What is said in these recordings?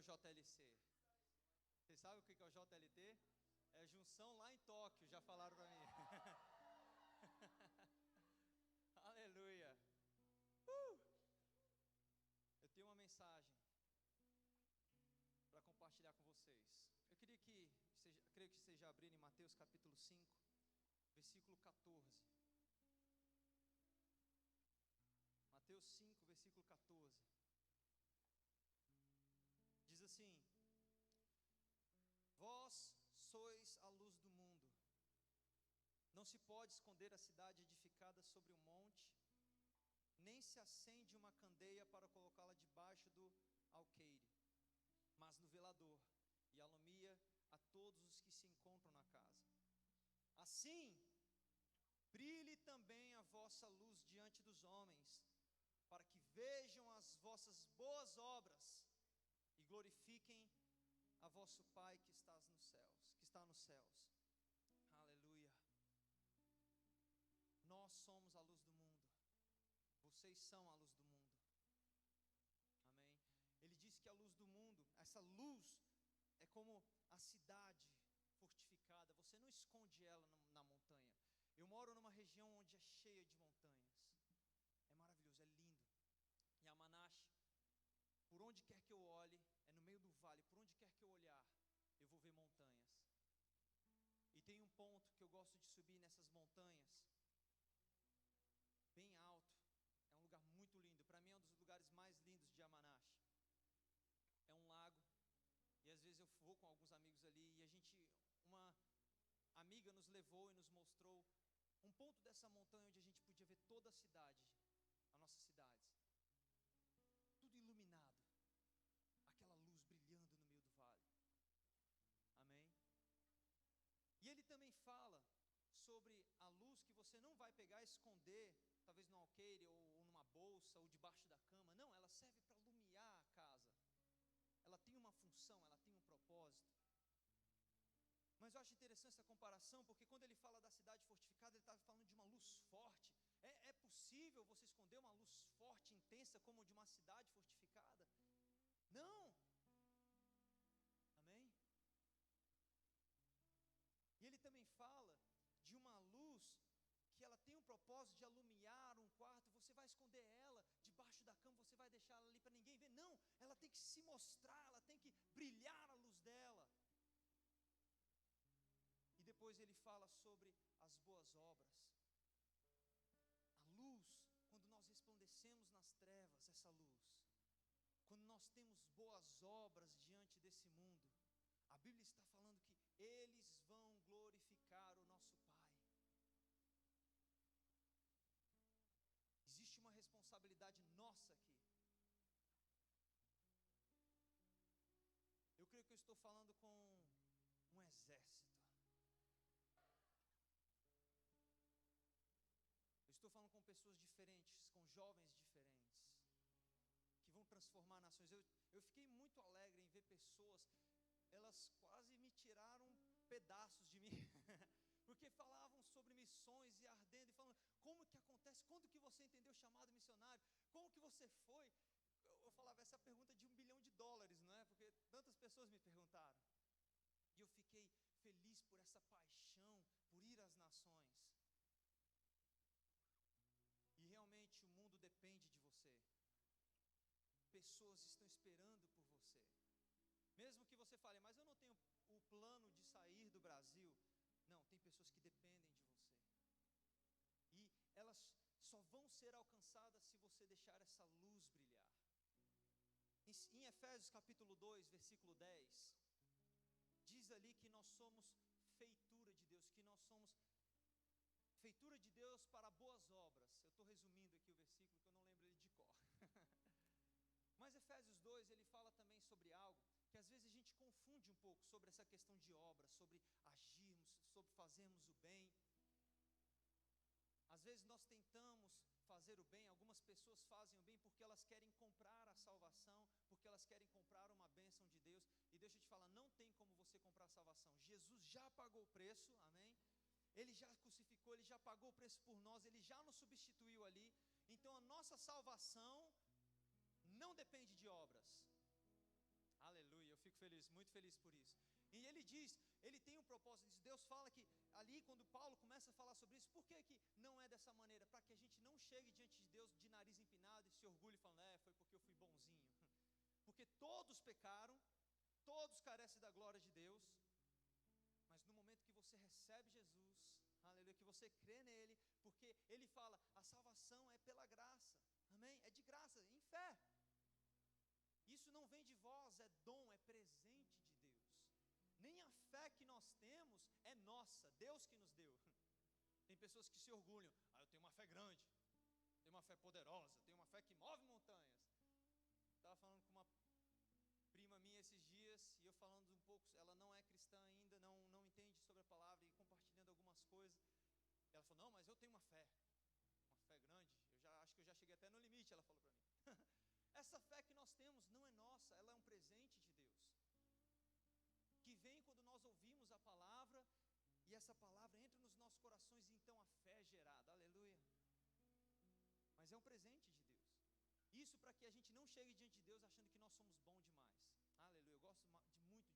JLC? Vocês sabem o que é o JLT? É junção lá em Tóquio, já falaram para mim. Aleluia. Eu tenho uma mensagem para compartilhar com vocês. Eu creio que vocês já abriram em Mateus capítulo 5, versículo 14. Mateus 5, versículo 14. Diz assim: vós sois a luz do mundo. Não se pode esconder a cidade edificada sobre um monte, nem se acende uma candeia para colocá-la debaixo do alqueire, mas no velador, e alumia a todos os que se encontram na casa. Assim, brilhe também a vossa luz diante dos homens, para que vejam as vossas boas obras e glorifiquem a vosso Pai que está nos céus. Aleluia. Nós somos a luz do mundo. Vocês são a luz do mundo. Amém. Ele disse que a luz do mundo, essa luz é como a cidade fortificada. Você não esconde ela na montanha. Eu moro numa região onde é cheia de montanhas. É maravilhoso, é lindo. E a Manache, por onde quer que eu olhe, é no meio do vale, por onde quer que eu olhar, eu vou ver montanhas. E tem um ponto que eu gosto de subir nessas montanhas, bem alto. É um lugar muito lindo. Para mim é um dos lugares mais lindos de Amanache. É um lago. E às vezes eu vou com alguns amigos ali, e uma amiga nos levou e nos mostrou um ponto dessa montanha onde a gente podia ver toda a cidade, as nossas cidades, tudo iluminado, aquela luz brilhando no meio do vale. Amém? E ele também fala sobre a luz que você não vai pegar e esconder, talvez no alqueire ou numa bolsa ou debaixo da cama. Não, ela serve para iluminar a casa. Ela tem uma função, ela tem um propósito. Mas eu acho interessante essa comparação, porque quando ele fala da cidade fortificada, ele está falando de uma luz forte. É possível você esconder uma luz forte, intensa, como de uma cidade fortificada? Não. Amém? E ele também fala de uma luz que ela tem um propósito de alumiar um quarto. Você vai esconder ela debaixo da cama, você vai deixar ela ali para ninguém ver? Não, ela tem que se mostrar, ela tem que brilhar a luz dela. E depois ele fala sobre as boas obras. A luz, quando nós resplandecemos nas trevas, essa luz, quando nós temos boas obras diante desse mundo, a Bíblia está falando que eles vão glorificar o nosso Pai. Existe uma responsabilidade nossa aqui. Eu creio que eu estou falando com um exército. Eu estou falando com pessoas diferentes, com jovens diferentes, que vão transformar nações. Eu fiquei muito alegre em ver pessoas, elas quase me tiraram pedaços de mim, porque falavam sobre missões e ardendo, e falando, como que acontece, quando que você entendeu o chamado missionário, como que você foi? Eu falava, essa é a pergunta de $1 bilhão, não é? Porque tantas pessoas me perguntaram, e eu fiquei feliz por essa paixão, por ir às nações. E realmente o mundo depende de você. Pessoas estão esperando por você. Mesmo que você fale, mas eu não tenho o plano de sair do Brasil. Não, tem pessoas que dependem de você. E elas só vão ser alcançadas se você deixar essa luz brilhar. Em Efésios capítulo 2, versículo 10, diz ali que nós somos feitura de Deus, que nós somos feitura de Deus para boas obras. Eu estou resumindo aqui o versículo, que eu não lembro ele de cor. Mas Efésios 2, ele fala também sobre algo que às vezes a gente confunde um pouco, sobre essa questão de obras, sobre agirmos, sobre fazermos o bem. Às vezes nós tentamos fazer o bem, algumas pessoas fazem o bem porque elas querem comprar a salvação, porque elas querem comprar uma bênção de Deus. E deixa eu te falar, não tem como você comprar a salvação. Jesus já pagou o preço, amém? Ele já crucificou, Ele já pagou o preço por nós, Ele já nos substituiu ali. Então a nossa salvação não depende de obras. Aleluia. muito feliz por isso. E ele diz, ele tem um propósito disso. Deus fala que ali, quando Paulo começa a falar sobre isso, por que que não é dessa maneira? Para que a gente não chegue diante de Deus de nariz empinado e se orgulhe falando, foi porque eu fui bonzinho. Porque todos pecaram, todos carecem da glória de Deus. Mas no momento que você recebe Jesus, aleluia, que você crê nele, porque ele fala, a salvação é pela graça, amém? É de graça, em fé. Isso não vem de vós, é dom, é presente de Deus. Nem a fé que nós temos é nossa, Deus que nos deu. Tem pessoas que se orgulham, eu tenho uma fé grande, tenho uma fé poderosa, tenho uma fé que move montanhas. Estava falando com uma prima minha esses dias, e eu falando um pouco, ela não é cristã ainda, não entende sobre a palavra, e compartilhando algumas coisas. Ela falou, não, mas eu tenho uma fé grande, acho que eu já cheguei até no limite, ela falou para mim. Essa fé que nós temos não é nossa, ela é um presente de Deus, que vem quando nós ouvimos a palavra, e essa palavra entra nos nossos corações, e então a fé é gerada, aleluia. Mas é um presente de Deus. Isso para que a gente não chegue diante de Deus achando que nós somos bons demais. Aleluia, eu gosto muito disso.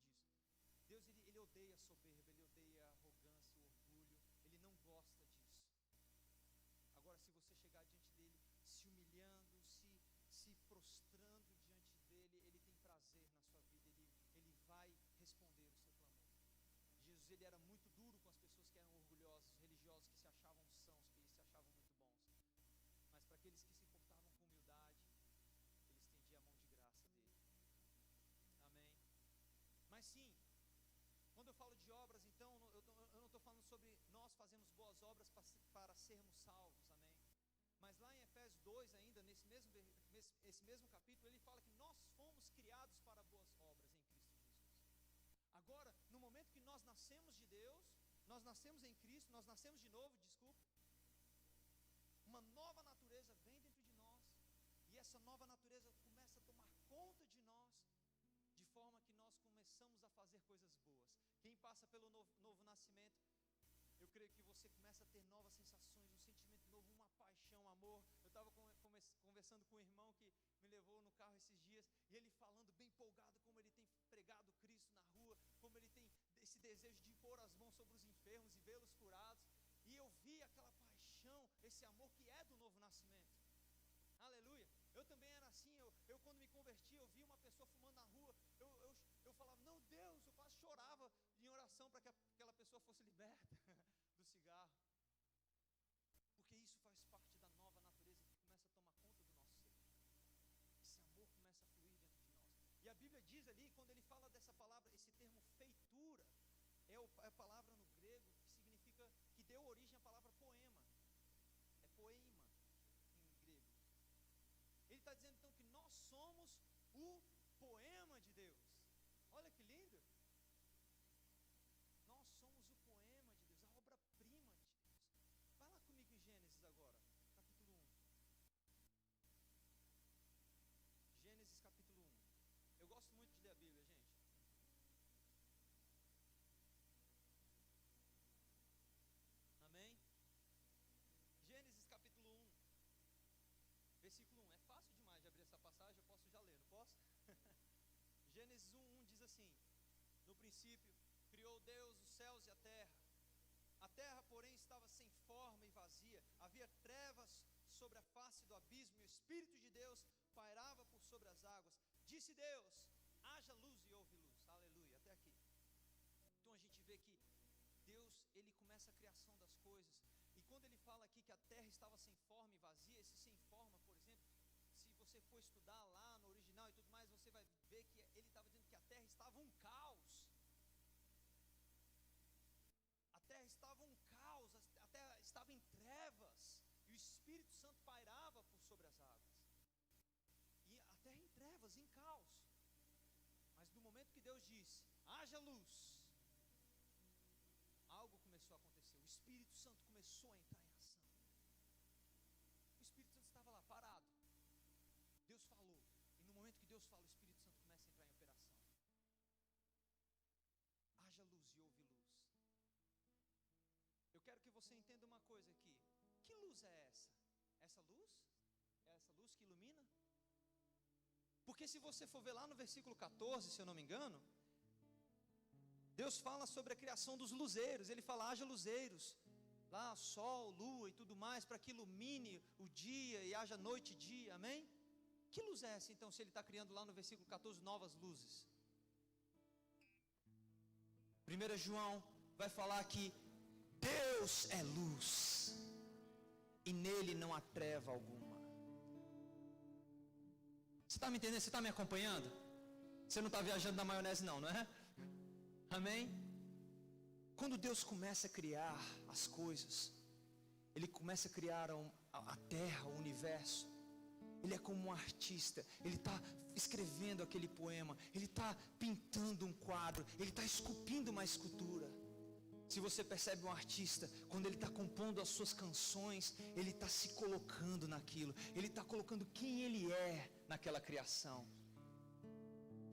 Deus, ele odeia a soberba, ele odeia a arrogância, o orgulho, ele não gosta disso. Agora, se você chegar diante dele, se humilhando, se prostrando diante dele, ele tem prazer na sua vida, ele vai responder o seu clamor. Jesus, ele era muito duro com as pessoas que eram orgulhosas, religiosos, que se achavam sãos, que se achavam muito bons. Mas para aqueles que se portavam com humildade, ele estendia a mão de graça dele. Amém? Mas sim, quando eu falo de obras, então, eu não estou falando sobre nós fazemos boas obras para sermos salvos, amém? Mas lá em Efésios 2 ainda, esse mesmo capítulo, ele fala que nós fomos criados para boas obras em Cristo Jesus. Agora, no momento que nós nascemos de Deus, nós nascemos em Cristo, nós nascemos de novo, uma nova natureza vem dentro de nós, e essa nova natureza começa a tomar conta de nós, de forma que nós começamos a fazer coisas boas. Quem passa pelo novo nascimento, eu creio que você começa a ter novas sensações, um sentimento novo, uma paixão, amor. Eu estava conversando com um irmão que me levou no carro esses dias, e ele falando bem empolgado como ele tem pregado Cristo na rua, como ele tem esse desejo de impor as mãos sobre os enfermos e vê-los curados. E eu vi aquela paixão, esse amor que é do novo nascimento. Aleluia. Eu também era assim, eu quando me converti, eu vi uma pessoa fumando na rua, eu falava, não, Deus, eu quase chorava em oração para que aquela pessoa fosse liberta do cigarro. Porque isso faz parte da nova natureza que começa a tomar conta do nosso ser. Esse amor começa a fluir dentro de nós. E a Bíblia diz ali, quando ele fala dessa palavra, esse termo feitura, é a palavra no grego que significa, que deu origem à palavra poema. É poema em grego. Ele está dizendo então que nós somos o poema de Deus. Olha que lindo. Nós somos o poema de Deus, a obra-prima de Deus. Vai lá comigo em Gênesis agora, capítulo 1. Gênesis capítulo 1. Eu gosto muito de ler a Bíblia, gente. Amém? Gênesis capítulo 1, versículo 1. É fácil demais de abrir essa passagem, eu posso já ler, não posso? Gênesis 1 diz assim: no princípio criou Deus os céus e a terra. A terra, porém, estava sem forma e vazia. Havia trevas sobre a face do abismo, e o Espírito de Deus pairava por sobre as águas. Disse Deus: haja luz, e houve luz. Aleluia, até aqui. Então a gente vê que Deus, ele começa a criação das coisas. E quando ele fala aqui que a terra estava sem forma e vazia, esse sem forma, por exemplo, se você for estudar lá no original e tudo mais, você vai ver que ele estava dizendo que a terra estava um caos. A terra estava um caos, a terra estava em trevas, e o Espírito Santo pairava por sobre as águas. E a terra em trevas, em caos. Mas no momento que Deus disse: haja luz, algo começou a acontecer. O Espírito Santo começou a entrar em ação. O Espírito Santo estava lá parado. Deus falou, e no momento que Deus fala, o Espírito Santo começa a entrar em operação. Haja luz e houve luz. Eu quero que você entenda uma coisa aqui. Que luz é essa? Essa luz? É essa luz que ilumina? Porque se você for ver lá no versículo 14, se eu não me engano, Deus fala sobre a criação dos luzeiros. Ele fala: haja luzeiros, lá sol, lua e tudo mais, para que ilumine o dia e haja noite e dia, amém? Que luz é essa então, se ele está criando lá no versículo 14, novas luzes? 1 João vai falar que Deus é luz, e nele não há treva alguma. Você está me entendendo? Você está me acompanhando? Você não está viajando na maionese não, não é? Amém? Quando Deus começa a criar as coisas, Ele começa a criar a terra, o universo. Ele é como um artista. Ele está escrevendo aquele poema, ele está pintando um quadro, ele está esculpindo uma escultura. Se você percebe um artista, quando ele está compondo as suas canções, ele está se colocando naquilo, ele está colocando quem ele é naquela criação.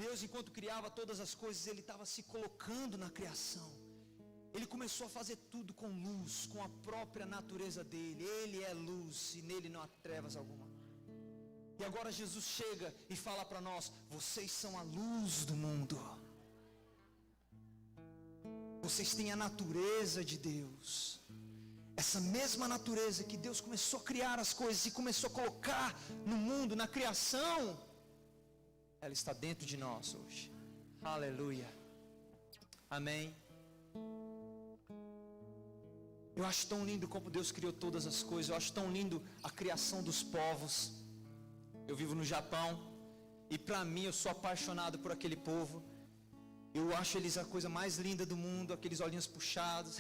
Deus, enquanto criava todas as coisas, ele estava se colocando na criação. Ele começou a fazer tudo com luz, com a própria natureza dele. Ele é luz e nele não há trevas alguma. E agora Jesus chega e fala para nós: vocês são a luz do mundo. Vocês têm a natureza de Deus. Essa mesma natureza que Deus começou a criar as coisas e começou a colocar no mundo, na criação, ela está dentro de nós hoje. Aleluia. Amém. Eu acho tão lindo como Deus criou todas as coisas. Eu acho tão lindo a criação dos povos. Eu vivo no Japão, e para mim eu sou apaixonado por aquele povo. Eu acho eles a coisa mais linda do mundo, aqueles olhinhos puxados,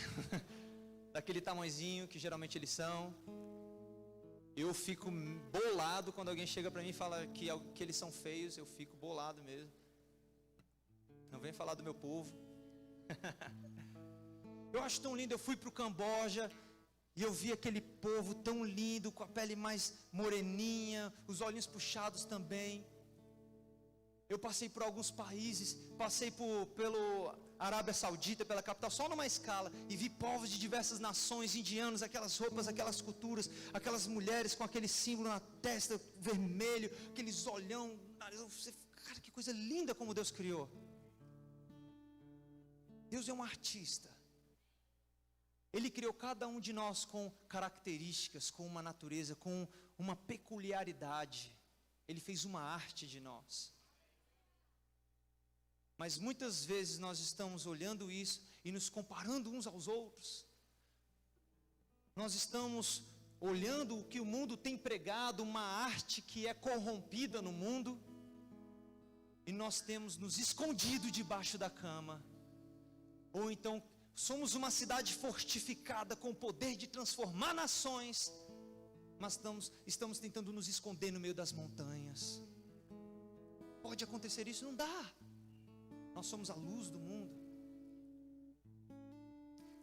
daquele tamanhozinho que geralmente eles são. Eu fico bolado quando alguém chega para mim e fala que eles são feios. Eu fico bolado mesmo. Não vem falar do meu povo. Eu acho tão lindo. Eu fui para o Camboja e eu vi aquele povo tão lindo, com a pele mais moreninha, os olhinhos puxados também. Eu passei por alguns países, passei pelo Arábia Saudita, pela capital, só numa escala, e vi povos de diversas nações, indianos, aquelas roupas, aquelas culturas, aquelas mulheres com aquele símbolo na testa, vermelho, aqueles olhão, cara, que coisa linda como Deus criou. Deus é um artista. Ele criou cada um de nós com características, com uma natureza, com uma peculiaridade. Ele fez uma arte de nós. Mas muitas vezes nós estamos olhando isso e nos comparando uns aos outros. Nós estamos olhando o que o mundo tem pregado, uma arte que é corrompida no mundo, e nós temos nos escondido debaixo da cama. Ou então somos uma cidade fortificada com o poder de transformar nações, mas estamos tentando nos esconder no meio das montanhas. Pode acontecer isso? Não dá. Nós somos a luz do mundo.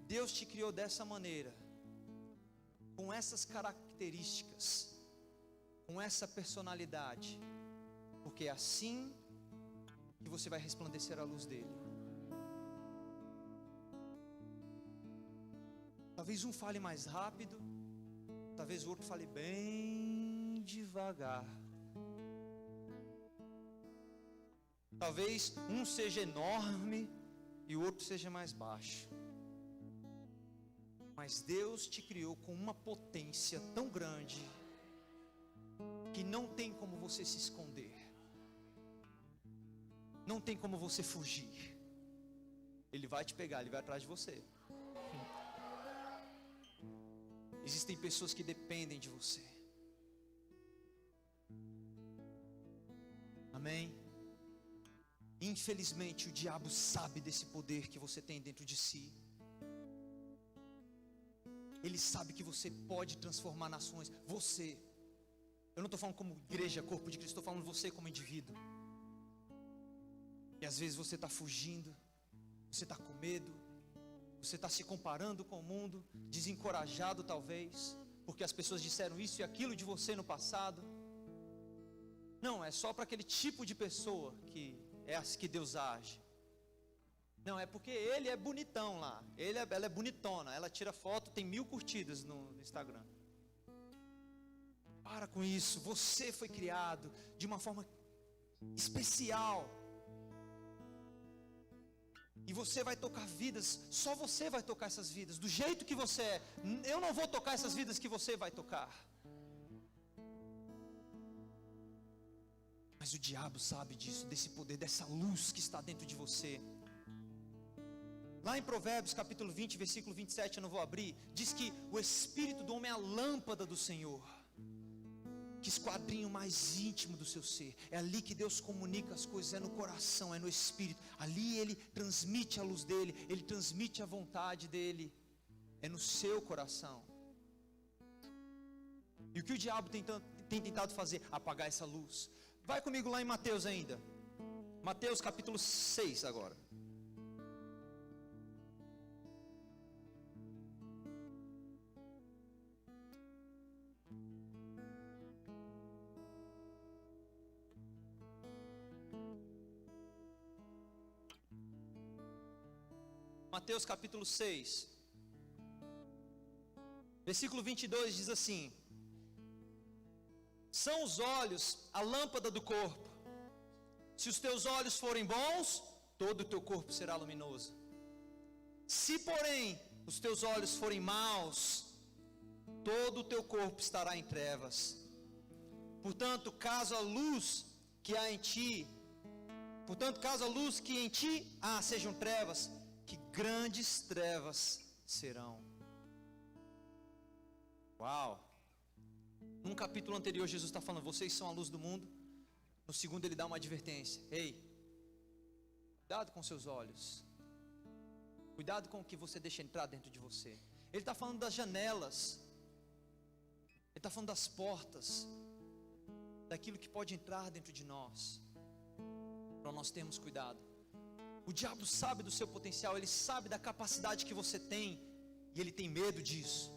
Deus te criou dessa maneira, com essas características, com essa personalidade, porque é assim que você vai resplandecer a luz dele. Talvez um fale mais rápido, talvez o outro fale bem devagar. Talvez um seja enorme e o outro seja mais baixo. Mas Deus te criou com uma potência tão grande que não tem como você se esconder. Não tem como você fugir. Ele vai te pegar, ele vai atrás de você. Existem pessoas que dependem de você. Amém? Infelizmente o diabo sabe desse poder que você tem dentro de si. Ele sabe que você pode transformar nações. Você, eu não estou falando como igreja, corpo de Cristo, estou falando você como indivíduo. E às vezes você está fugindo, você está com medo, você está se comparando com o mundo, desencorajado talvez, porque as pessoas disseram isso e aquilo de você no passado. Não, é só para aquele tipo de pessoa que é assim que Deus age. Não, é porque ele é bonitão lá, ela é bonitona, ela tira foto, tem 1000 curtidas no Instagram. Para com isso, você foi criado de uma forma especial. E você vai tocar vidas, só você vai tocar essas vidas, do jeito que você é. Eu não vou tocar essas vidas que você vai tocar. Mas o diabo sabe disso, desse poder, dessa luz que está dentro de você. Lá em Provérbios capítulo 20, versículo 27, eu não vou abrir, diz que o espírito do homem é a lâmpada do Senhor, que esquadrinha o mais íntimo do seu ser. É ali que Deus comunica as coisas, é no coração, é no espírito. Ali Ele transmite a luz dEle, Ele transmite a vontade dEle, é no seu coração. E o que o diabo tem tentado fazer? Apagar essa luz. Vai comigo lá em Mateus ainda, Mateus capítulo 6 agora. Mateus capítulo 6, versículo 22 diz assim: são os olhos a lâmpada do corpo. Se os teus olhos forem bons, todo o teu corpo será luminoso. Se porém os teus olhos forem maus, todo o teu corpo estará em trevas. Portanto, caso a luz que em ti há sejam trevas, que grandes trevas serão. Uau! Num capítulo anterior Jesus está falando, vocês são a luz do mundo. No segundo ele dá uma advertência: ei, cuidado com seus olhos, cuidado com o que você deixa entrar dentro de você. Ele está falando das janelas, ele está falando das portas, daquilo que pode entrar dentro de nós, para nós termos cuidado. O diabo sabe do seu potencial, ele sabe da capacidade que você tem, e ele tem medo disso.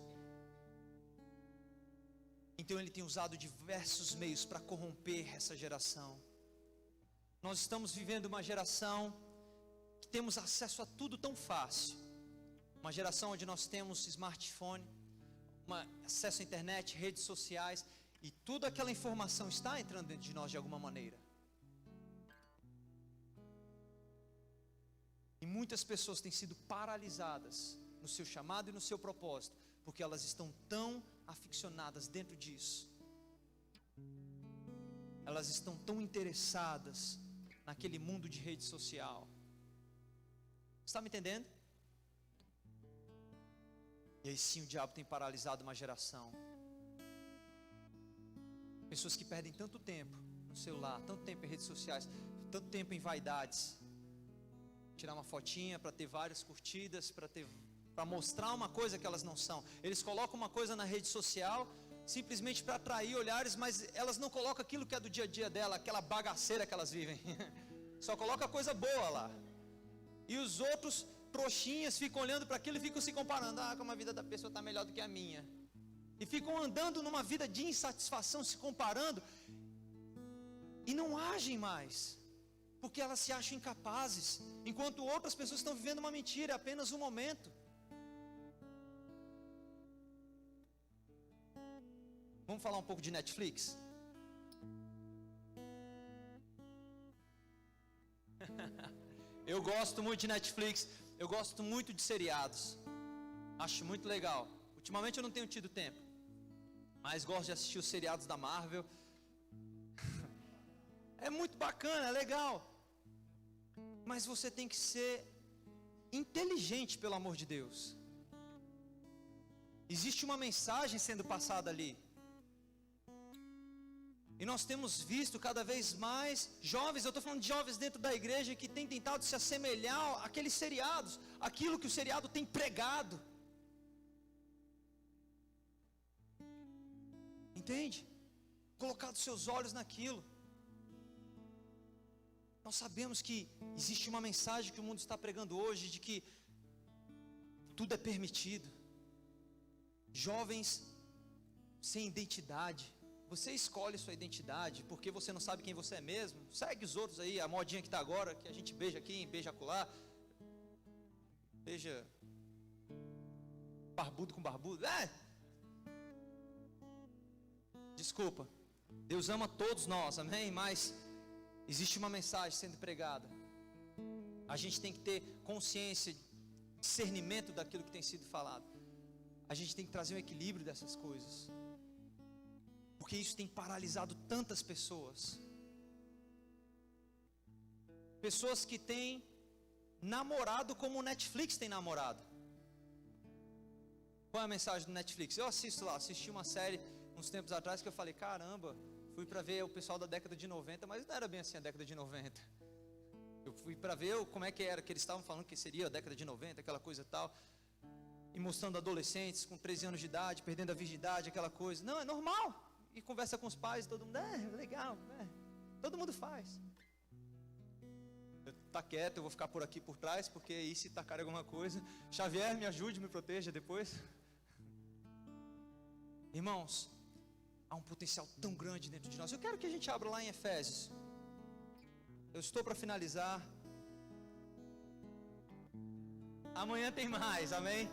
Então ele tem usado diversos meios para corromper essa geração. Nós estamos vivendo uma geração que temos acesso a tudo tão fácil. Uma geração onde nós temos smartphone, acesso à internet, redes sociais, e toda aquela informação está entrando dentro de nós de alguma maneira. E muitas pessoas têm sido paralisadas no seu chamado e no seu propósito, porque elas estão tão aficionadas dentro disso. Elas estão tão interessadas naquele mundo de rede social. Está me entendendo? E aí sim o diabo tem paralisado uma geração. Pessoas que perdem tanto tempo no celular, tanto tempo em redes sociais, tanto tempo em vaidades. Tirar uma fotinha para ter várias curtidas, para mostrar uma coisa que elas não são. Eles colocam uma coisa na rede social simplesmente para atrair olhares, mas elas não colocam aquilo que é do dia a dia dela, aquela bagaceira que elas vivem. Só coloca coisa boa lá. E os outros trouxinhas ficam olhando para aquilo e ficam se comparando. Como a vida da pessoa está melhor do que a minha. E ficam andando numa vida de insatisfação, se comparando, e não agem mais, porque elas se acham incapazes, enquanto outras pessoas estão vivendo uma mentira, é apenas um momento. Vamos falar um pouco de Netflix? Eu gosto muito de Netflix, eu gosto muito de seriados, acho muito legal. Ultimamente eu não tenho tido tempo, mas gosto de assistir os seriados da Marvel. É muito bacana, é legal. Mas você tem que ser inteligente, pelo amor de Deus. Existe uma mensagem sendo passada ali. E nós temos visto cada vez mais jovens, eu estou falando de jovens dentro da igreja, que têm tentado se assemelhar àqueles seriados, aquilo que o seriado tem pregado. Entende? Colocado seus olhos naquilo. Nós sabemos que existe uma mensagem que o mundo está pregando hoje, de que tudo é permitido. Jovens sem identidade. Você escolhe sua identidade, porque você não sabe quem você é mesmo. Segue os outros aí, a modinha que está agora, que a gente beija aqui, beija acolá. Beija barbudo com barbudo. Desculpa, Deus ama todos nós, amém? Mas existe uma mensagem sendo pregada. A gente tem que ter consciência, discernimento daquilo que tem sido falado. A gente tem que trazer um equilíbrio dessas coisas, porque isso tem paralisado tantas pessoas. Pessoas que têm namorado como o Netflix tem namorado. Qual é a mensagem do Netflix? Eu assisti uma série uns tempos atrás que eu falei, caramba, fui para ver o pessoal da década de 90, mas não era bem assim a década de 90. Eu fui para ver como é que era, que eles estavam falando que seria a década de 90, aquela coisa e tal, e mostrando adolescentes com 13 anos de idade, perdendo a virgindade, aquela coisa. Não, é normal. E conversa com os pais, todo mundo, legal, todo mundo faz. Tá quieto, eu vou ficar por aqui por trás, porque aí se tacar alguma coisa, Xavier, me ajude, me proteja depois. Irmãos, há um potencial tão grande dentro de nós. Eu quero que a gente abra lá em Efésios. Eu estou para finalizar. Amanhã tem mais, amém?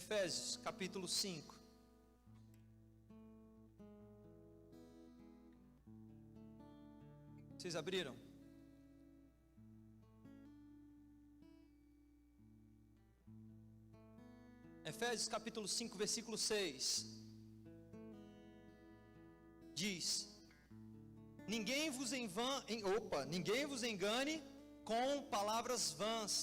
Efésios capítulo 5. Vocês abriram? Efésios capítulo 5, versículo 6. Diz: ninguém vos engane com palavras vãs,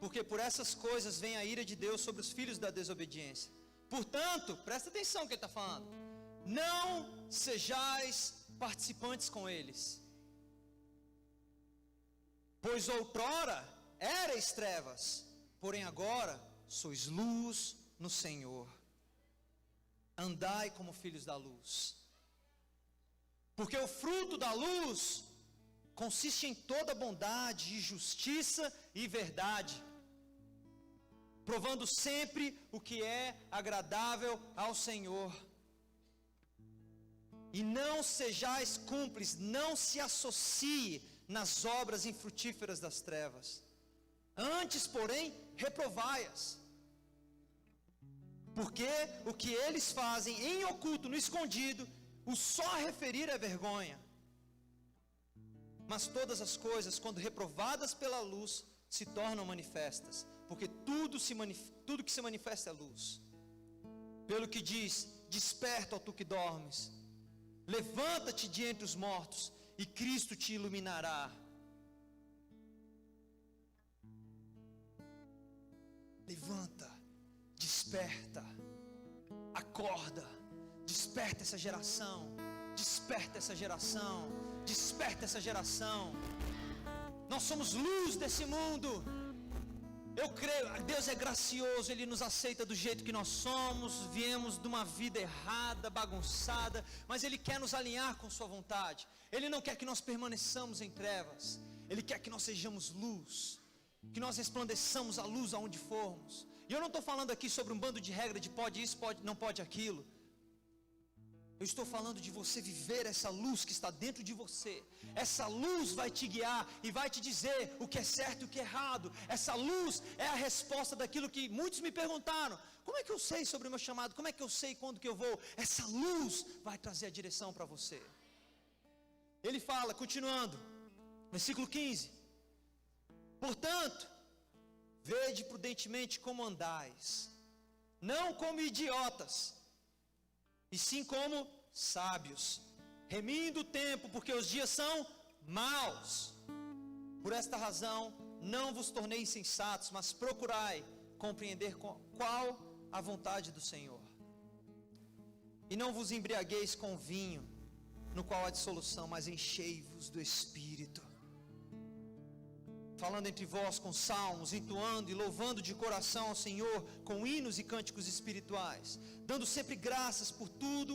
porque por essas coisas vem a ira de Deus sobre os filhos da desobediência. Portanto, presta atenção no que ele está falando, não sejais participantes com eles, pois outrora erais trevas, porém agora sois luz no Senhor. Andai como filhos da luz, porque o fruto da luz consiste em toda bondade e justiça e verdade, provando sempre o que é agradável ao Senhor. E não sejais cúmplices, não se associe nas obras infrutíferas das trevas. Antes, porém, reprovai-as, porque o que eles fazem em oculto, no escondido, o só referir é vergonha. Mas todas as coisas, quando reprovadas pela luz, se tornam manifestas, porque tudo que se manifesta é luz. Pelo que diz: desperta, ó tu que dormes, levanta-te de entre os mortos, e Cristo te iluminará. Levanta, desperta, acorda, desperta essa geração, desperta essa geração, desperta essa geração. Nós somos luz desse mundo. Eu creio, Deus é gracioso, Ele nos aceita do jeito que nós somos. Viemos de uma vida errada, bagunçada, mas Ele quer nos alinhar com Sua vontade. Ele não quer que nós permaneçamos em trevas, Ele quer que nós sejamos luz, que nós resplandeçamos a luz aonde formos. E eu não estou falando aqui sobre um bando de regras de pode isso, não pode aquilo. Eu estou falando de você viver essa luz que está dentro de você. Essa luz vai te guiar e vai te dizer o que é certo e o que é errado. Essa luz é a resposta daquilo que muitos me perguntaram: como é que eu sei sobre o meu chamado? Como é que eu sei quando que eu vou? Essa luz vai trazer a direção para você. Ele fala, continuando, versículo 15: portanto, vede prudentemente como andais, não como idiotas, e sim como sábios, remindo o tempo, porque os dias são maus. Por esta razão, não vos tornei insensatos, mas procurai compreender qual a vontade do Senhor. E não vos embriagueis com vinho, no qual há dissolução, mas enchei-vos do Espírito, falando entre vós com salmos, entoando e louvando de coração ao Senhor, com hinos e cânticos espirituais, dando sempre graças por tudo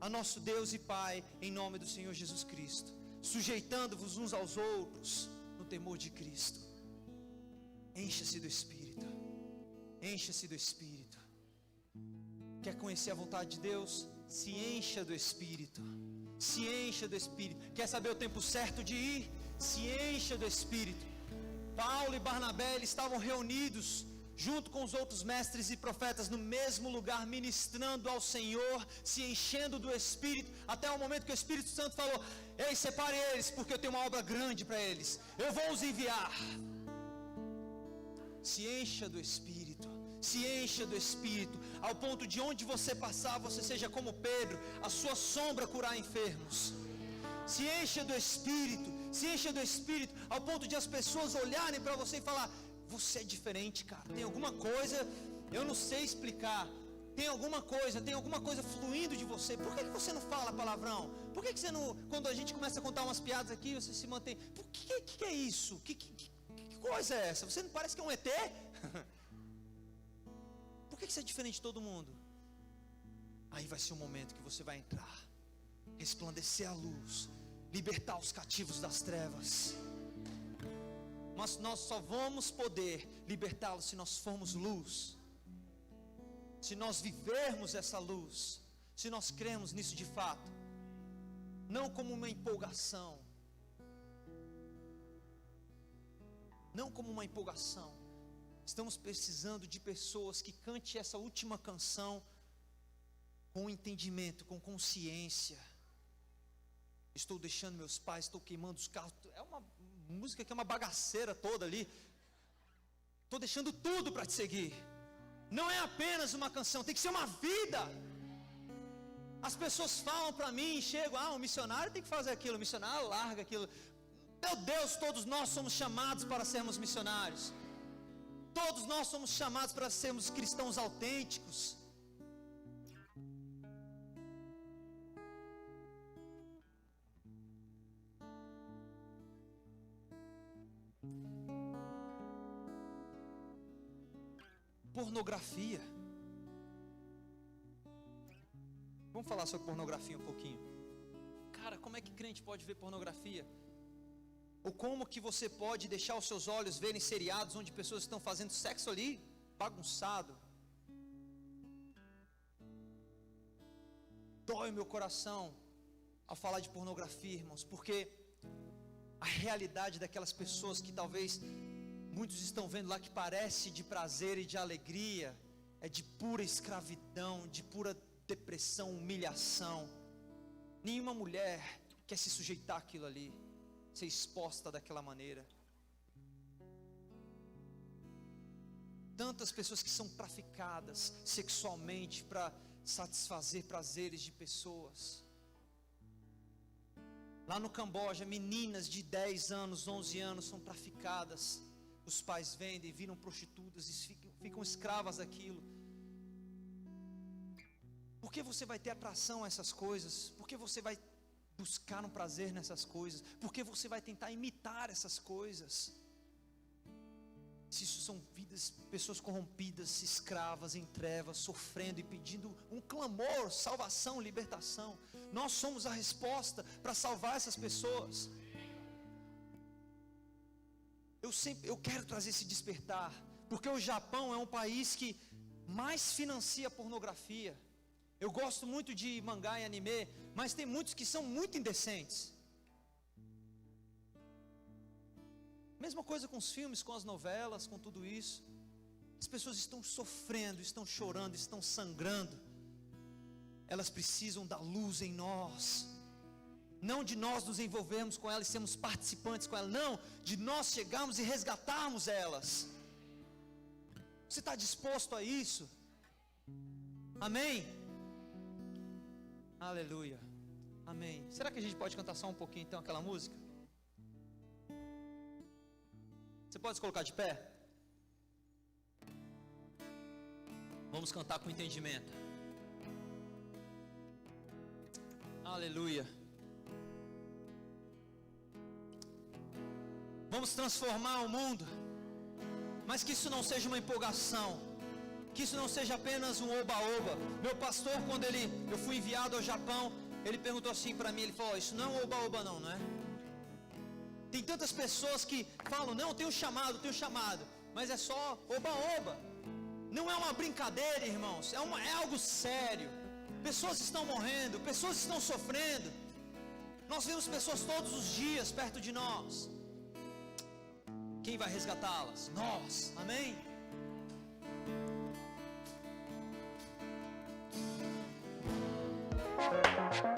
a nosso Deus e Pai, em nome do Senhor Jesus Cristo, sujeitando-vos uns aos outros no temor de Cristo. Encha-se do Espírito, encha-se do Espírito. Quer conhecer a vontade de Deus? Se encha do Espírito, se encha do Espírito. Quer saber o tempo certo de ir? Se encha do Espírito. Paulo e Barnabé, eles estavam reunidos junto com os outros mestres e profetas, no mesmo lugar, ministrando ao Senhor, se enchendo do Espírito, até o momento que o Espírito Santo falou: ei, separe eles, porque eu tenho uma obra grande para eles, eu vou os enviar. Se encha do Espírito, se encha do Espírito, ao ponto de onde você passar, você seja como Pedro, a sua sombra curar enfermos. Se encha do Espírito, se encha do Espírito, ao ponto de as pessoas olharem para você e falar: você é diferente, cara, tem alguma coisa, eu não sei explicar, tem alguma coisa fluindo de você. Por que você não fala palavrão? Por que você não, quando a gente começa a contar umas piadas aqui, você se mantém? Por que é isso? Que coisa é essa? Você não parece que é um ET? Por que você é diferente de todo mundo? Aí vai ser o momento que você vai entrar, resplandecer a luz, libertar os cativos das trevas. Mas nós só vamos poder libertá-los se nós formos luz, se nós vivermos essa luz, se nós cremos nisso de fato, não como uma empolgação, não como uma empolgação. Estamos precisando de pessoas que cantem essa última canção com entendimento, com consciência. Estou deixando meus pais, estou queimando os carros. É uma música que é uma bagaceira toda ali. Estou deixando tudo para te seguir. Não é apenas uma canção, tem que ser uma vida. As pessoas falam para mim, chegam: o missionário tem que fazer aquilo, o missionário larga aquilo. Meu Deus, todos nós somos chamados para sermos missionários. Todos nós somos chamados para sermos cristãos autênticos. Pornografia. Vamos falar sobre pornografia um pouquinho. Cara, como é que crente pode ver pornografia? Ou como que você pode deixar os seus olhos verem seriados onde pessoas estão fazendo sexo ali, bagunçado? Dói o meu coração ao falar de pornografia, irmãos, porque a realidade daquelas pessoas que talvez muitos estão vendo lá, que parece de prazer e de alegria, é de pura escravidão, de pura depressão, humilhação. Nenhuma mulher quer se sujeitar àquilo ali, ser exposta daquela maneira. Tantas pessoas que são traficadas sexualmente para satisfazer prazeres de pessoas. Lá no Camboja, meninas de 10 anos, 11 anos são traficadas. Os pais vendem, viram prostitutas e ficam escravas daquilo. Por que você vai ter atração a essas coisas? Por que você vai buscar um prazer nessas coisas? Por que você vai tentar imitar essas coisas? Se isso são vidas, pessoas corrompidas, escravas em trevas, sofrendo e pedindo um clamor, salvação, libertação. Nós somos a resposta para salvar essas pessoas. Eu quero trazer esse despertar, porque o Japão é um país que mais financia pornografia. Eu gosto muito de mangá e anime, mas tem muitos que são muito indecentes. Mesma coisa com os filmes, com as novelas, com tudo isso. As pessoas estão sofrendo, estão chorando, estão sangrando. Elas precisam da luz em nós. Não de nós nos envolvermos com elas e sermos participantes com elas. Não, de nós chegarmos e resgatarmos elas. Você está disposto a isso? Amém? Aleluia. Amém. Será que a gente pode cantar só um pouquinho então aquela música? Você pode se colocar de pé? Vamos cantar com entendimento. Aleluia. Vamos transformar o mundo, mas que isso não seja uma empolgação, que isso não seja apenas um oba-oba. Meu pastor, quando eu fui enviado ao Japão, ele perguntou assim para mim, ele falou: isso não é um oba-oba não é? Tem tantas pessoas que falam: não, tem um chamado, mas é só oba-oba. Não é uma brincadeira, irmãos, é algo sério. Pessoas estão morrendo, pessoas estão sofrendo. Nós vemos pessoas todos os dias perto de nós. Quem vai resgatá-las? Nós, amém? Deus.